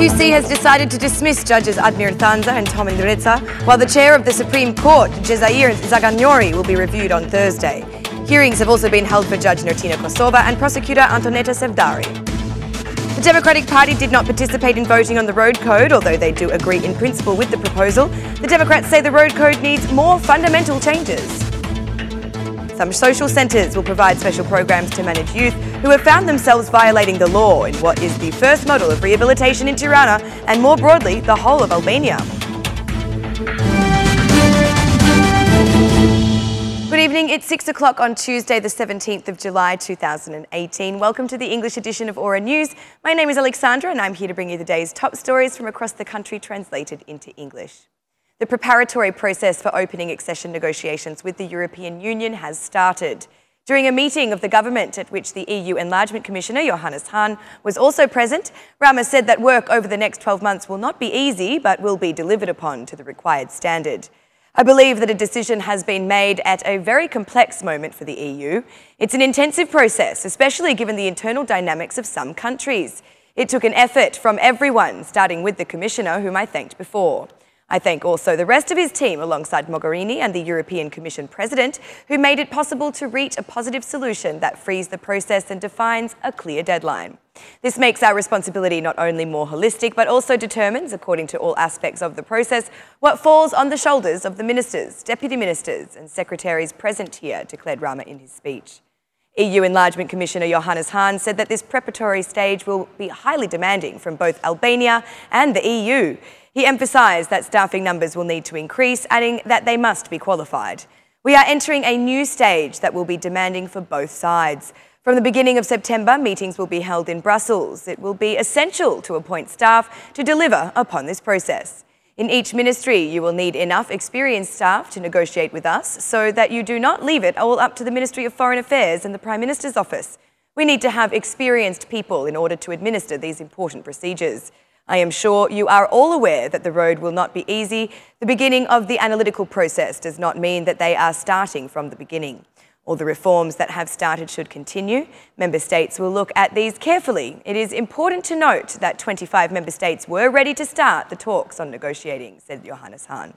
QC has decided to dismiss judges Admir Thanza and Ndreca, while the chair of the Supreme Court, Cesare Zagagnori, will be reviewed on Thursday. Hearings have also been held for Judge Ndreca and prosecutor Antonetta Sevdari. The Democratic Party did not participate in voting on the road code, although they do agree in principle with the proposal. The Democrats say the road code needs more fundamental changes. Some social centres will provide special programs to manage youth who have found themselves violating the law in what is the first model of rehabilitation in Tirana and, more broadly, the whole of Albania. Good evening, it's 6 o'clock on Tuesday the 17th of July 2018. Welcome to the English edition of Aura News. My name is Alexandra and I'm here to bring you the day's top stories from across the country translated into English. The preparatory process for opening accession negotiations with the European Union has started. During a meeting of the government at which the EU Enlargement Commissioner Johannes Hahn was also present, Rama said that work over the next 12 months will not be easy but will be delivered upon to the required standard. I believe that a decision has been made at a very complex moment for the EU. It's an intensive process, especially given the internal dynamics of some countries. It took an effort from everyone, starting with the Commissioner, whom I thanked before. I thank also the rest of his team alongside Mogherini and the European Commission President, who made it possible to reach a positive solution that frees the process and defines a clear deadline. This makes our responsibility not only more holistic, but also determines, according to all aspects of the process, what falls on the shoulders of the ministers, deputy ministers and secretaries present here, declared Rama in his speech. EU Enlargement Commissioner Johannes Hahn said that this preparatory stage will be highly demanding from both Albania and the EU. He emphasised that staffing numbers will need to increase, adding that they must be qualified. We are entering a new stage that will be demanding for both sides. From the beginning of September, meetings will be held in Brussels. It will be essential to appoint staff to deliver upon this process. In each ministry, you will need enough experienced staff to negotiate with us so that you do not leave it all up to the Ministry of Foreign Affairs and the Prime Minister's office. We need to have experienced people in order to administer these important procedures. I am sure you are all aware that the road will not be easy. The beginning of the analytical process does not mean that they are starting from the beginning. All the reforms that have started should continue. Member States will look at these carefully. It is important to note that 25 Member States were ready to start the talks on negotiating, said Johannes Hahn.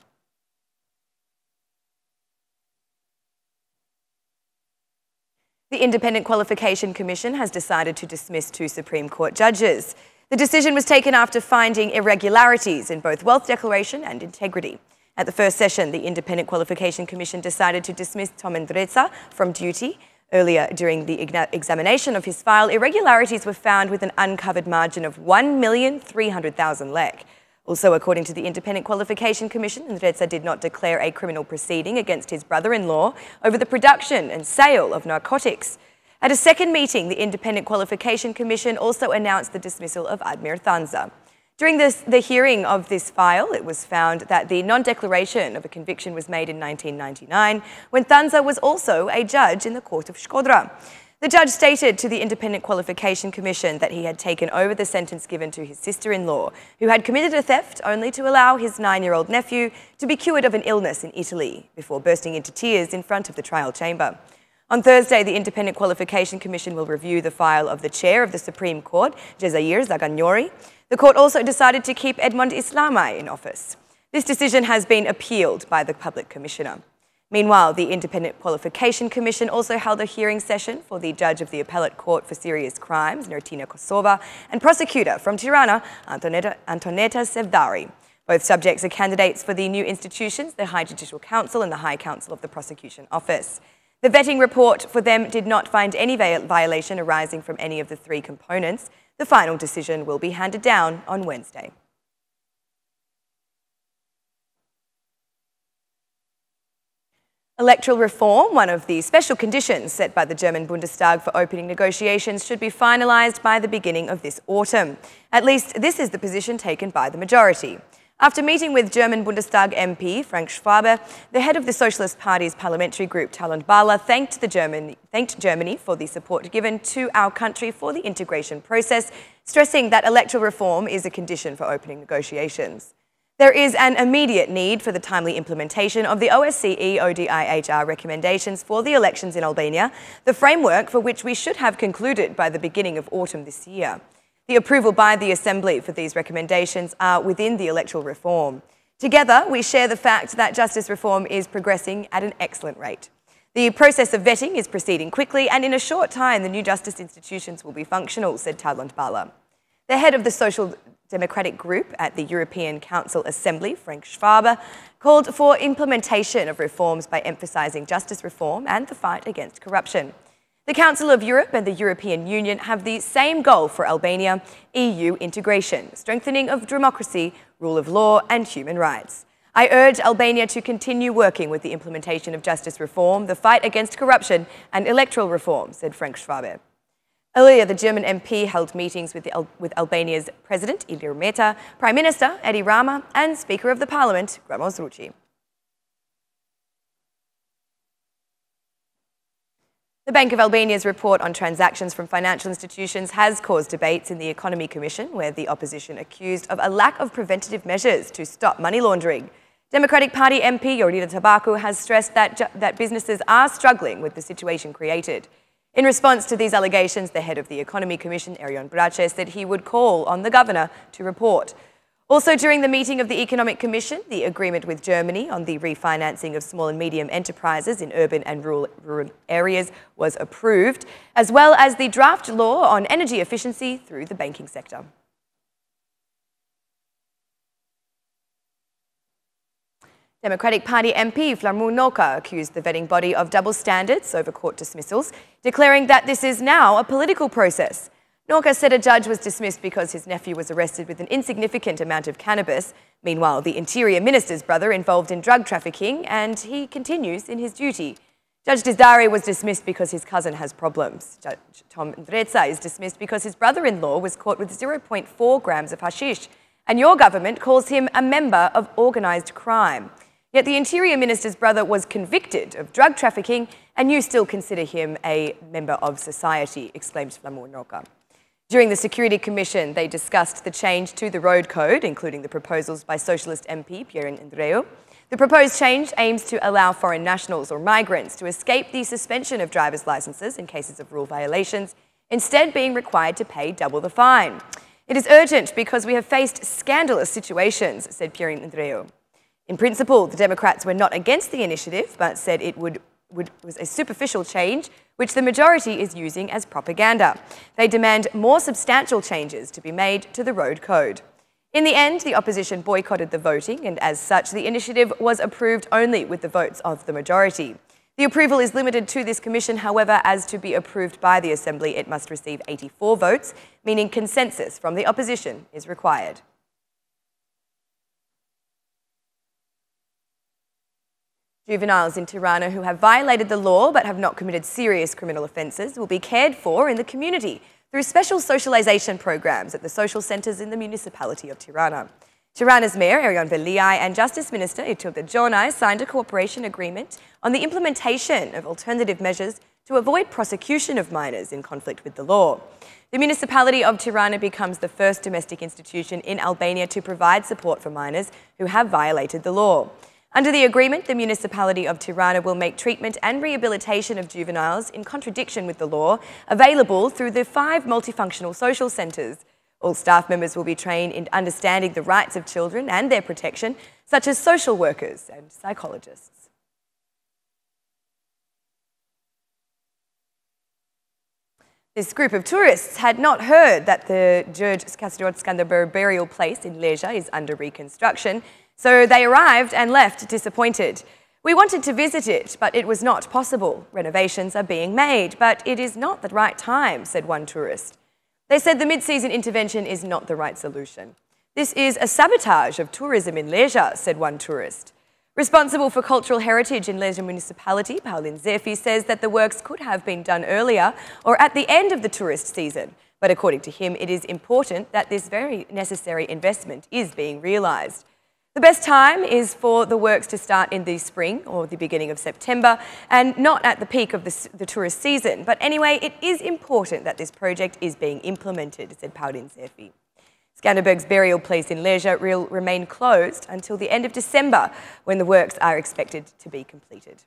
The Independent Qualification Commission has decided to dismiss 2 Supreme Court judges. The decision was taken after finding irregularities in both wealth declaration and integrity. At the first session, the Independent Qualification Commission decided to dismiss Ndreca from duty. Earlier, during the examination of his file, irregularities were found with an uncovered margin of 1,300,000 lek. Also, according to the Independent Qualification Commission, Ndreca did not declare a criminal proceeding against his brother-in-law over the production and sale of narcotics. At a second meeting, the Independent Qualification Commission also announced the dismissal of Admir Thanza. During the hearing of this file, it was found that the non-declaration of a conviction was made in 1999, when Thanza was also a judge in the court of Shkodra. The judge stated to the Independent Qualification Commission that he had taken over the sentence given to his sister-in-law, who had committed a theft only to allow his 9-year-old nephew to be cured of an illness in Italy, before bursting into tears in front of the trial chamber. On Thursday, the Independent Qualification Commission will review the file of the chair of the Supreme Court, Cesare Zagagnori. The court also decided to keep Edmond Islamai in office. This decision has been appealed by the Public Commissioner. Meanwhile, the Independent Qualification Commission also held a hearing session for the judge of the Appellate Court for Serious Crimes, Ndreca, and prosecutor from Tirana, Antonetta Sevdari. Both subjects are candidates for the new institutions, the High Judicial Council and the High Council of the Prosecution Office. The vetting report for them did not find any violation arising from any of the 3 components. The final decision will be handed down on Wednesday. Electoral reform, one of the special conditions set by the German Bundestag for opening negotiations, should be finalised by the beginning of this autumn. At least this is the position taken by the majority. After meeting with German Bundestag MP Frank Schwabe, the head of the Socialist Party's parliamentary group, Talon Bala, thanked Germany for the support given to our country for the integration process, stressing that electoral reform is a condition for opening negotiations. There is an immediate need for the timely implementation of the OSCE ODIHR recommendations for the elections in Albania, the framework for which we should have concluded by the beginning of autumn this year. The approval by the Assembly for these recommendations are within the electoral reform. Together, we share the fact that justice reform is progressing at an excellent rate. The process of vetting is proceeding quickly, and in a short time, the new justice institutions will be functional, said Talent Bala. The head of the Social Democratic Group at the European Council Assembly, Frank Schwabe, called for implementation of reforms by emphasising justice reform and the fight against corruption. The Council of Europe and the European Union have the same goal for Albania: EU integration, strengthening of democracy, rule of law and human rights. I urge Albania to continue working with the implementation of justice reform, the fight against corruption and electoral reform, said Frank Schwabe. Earlier, the German MP held meetings with Albania's President Ilir Meta, Prime Minister Edi Rama and Speaker of the Parliament, Gramoz Ruçi. The Bank of Albania's report on transactions from financial institutions has caused debates in the Economy Commission, where the opposition accused of a lack of preventative measures to stop money laundering. Democratic Party MP Yorina Tabaku has stressed that businesses are struggling with the situation created. In response to these allegations, the head of the Economy Commission, Erion Brace, said he would call on the governor to report. Also, during the meeting of the Economic Commission, the agreement with Germany on the refinancing of small and medium enterprises in urban and rural areas was approved, as well as the draft law on energy efficiency through the banking sector. Democratic Party MP Flarmu Noka accused the vetting body of double standards over court dismissals, declaring that this is now a political process. Ndreca said a judge was dismissed because his nephew was arrested with an insignificant amount of cannabis. Meanwhile, the Interior Minister's brother involved in drug trafficking, and he continues in his duty. Judge Dizdari was dismissed because his cousin has problems. Judge Ndreca is dismissed because his brother-in-law was caught with 0.4 grams of hashish, and your government calls him a member of organised crime. Yet the Interior Minister's brother was convicted of drug trafficking, and you still consider him a member of society, exclaimed Flarmu Ndreca. During the Security Commission, they discussed the change to the road code, including the proposals by Socialist MP Pierin Ndreca. The proposed change aims to allow foreign nationals or migrants to escape the suspension of driver's licences in cases of rule violations, instead being required to pay double the fine. It is urgent because we have faced scandalous situations, said Pierin Ndreca. In principle, the Democrats were not against the initiative, but said it was a superficial change which the majority is using as propaganda. They demand more substantial changes to be made to the road code. In the end, the opposition boycotted the voting, and as such, the initiative was approved only with the votes of the majority. The approval is limited to this commission, however, as to be approved by the Assembly, it must receive 84 votes, meaning consensus from the opposition is required. Juveniles in Tirana who have violated the law but have not committed serious criminal offences will be cared for in the community through special socialisation programs at the social centres in the municipality of Tirana. Tirana's Mayor, Erion Veliai, and Justice Minister, Itilde Jonai, signed a cooperation agreement on the implementation of alternative measures to avoid prosecution of minors in conflict with the law. The municipality of Tirana becomes the first domestic institution in Albania to provide support for minors who have violated the law. Under the agreement, the municipality of Tirana will make treatment and rehabilitation of juveniles in contradiction with the law available through the 5 multifunctional social centres. All staff members will be trained in understanding the rights of children and their protection, such as social workers and psychologists. This group of tourists had not heard that the George Skanderberg burial place in Ndreca is under reconstruction, so they arrived and left disappointed. We wanted to visit it, but it was not possible. Renovations are being made, but it is not the right time, said one tourist. They said the mid-season intervention is not the right solution. This is a sabotage of tourism in Ndreca, said one tourist. Responsible for cultural heritage in Ndreca municipality, Paulin Zefi, says that the works could have been done earlier or at the end of the tourist season. But according to him, it is important that this very necessary investment is being realised. The best time is for the works to start in the spring or the beginning of September and not at the peak of the tourist season. But anyway, it is important that this project is being implemented, said Paulin Zefi. Skanderberg's burial place in Ndreca will remain closed until the end of December, when the works are expected to be completed.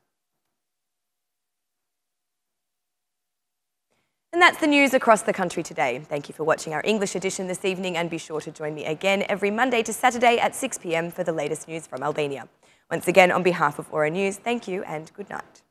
And that's the news across the country today. Thank you for watching our English edition this evening, and be sure to join me again every Monday to Saturday at 6 p.m. for the latest news from Albania. Once again, on behalf of Aura News, thank you and good night.